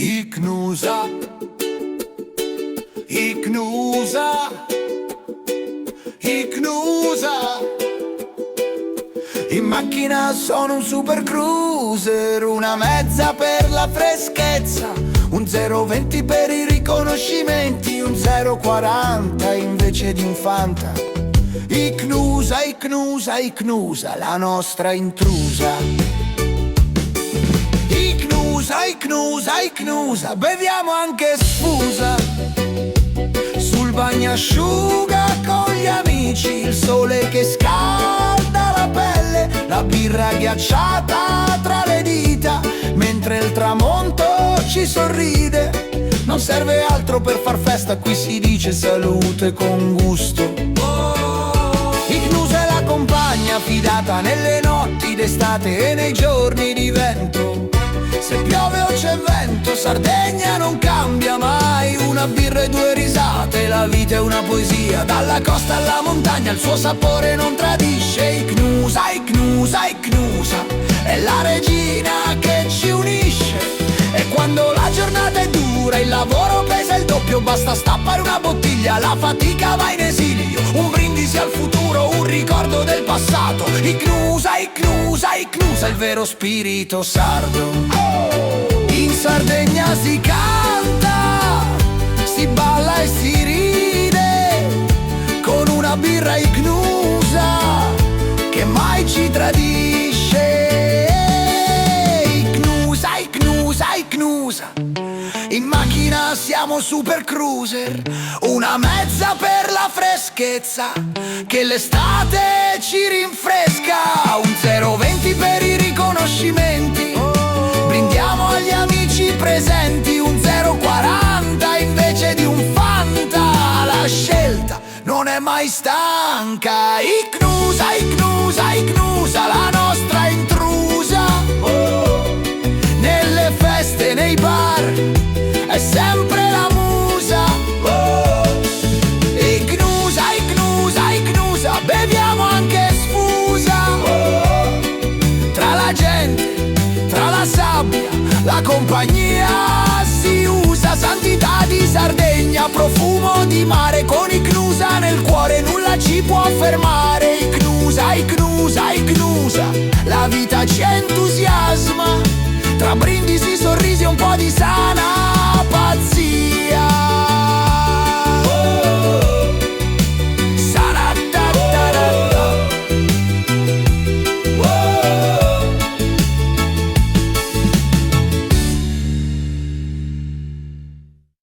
Icnusa, Icnusa, Icnusa. In macchina sono un super cruiser, una mezza per la freschezza, un 0,20 per i riconoscimenti, un 0,40 invece di un Fanta. Icnusa, Icnusa, Icnusa, la nostra intrusa. Icnusa, Icnusa, Icnusa, beviamo anche sfusa. Sul bagnasciuga con gli amici, il sole che scalda la pelle, la birra ghiacciata tra le dita, mentre il tramonto ci sorride. Non serve altro per far festa, qui si dice salute con gusto. Icnusa è la compagna fidata nelle notti d'estate e nei giorni di vento. Se piove o c'è vento, Sardegna non cambia mai. Una birra e due risate, la vita è una poesia. Dalla costa alla montagna il suo sapore non tradisce. Icnusa, Icnusa, Icnusa, è la regina che ci unisce. E quando la giornata è dura, il lavoro pesa il doppio, basta stappare una bottiglia, la fatica va in esilio. Un brindisi al futuro, un ricordo del passato. Icnusa, Icnusa, Icnusa, il vero spirito sardo. In Sardegna si canta, si balla e si ride, con una birra Icnusa che mai ci tradisce. Icnusa, Icnusa, Icnusa, in macchina siamo super cruiser, una mezza per la freschezza, che l'estate ci rinfresca, un 0,20 per i riconoscimenti, brindiamo agli amici presenti, un 0,40 invece di un Fanta, la scelta non è mai stanca. Icnusa, Icnusa, Icnusa, la nostra intrusa, nelle feste, nei bar, è sempre la musa. Icnusa, Icnusa, Icnusa, beviamo anche sfusa. Tra la gente, tra la sabbia, la compagnia si usa. Santità di Sardegna, profumo di mare, con Icnusa nel cuore nulla ci può fermare. Icnusa, Icnusa, Icnusa, la vita ci entusiasma, tra brindisi, sorrisi e un po' di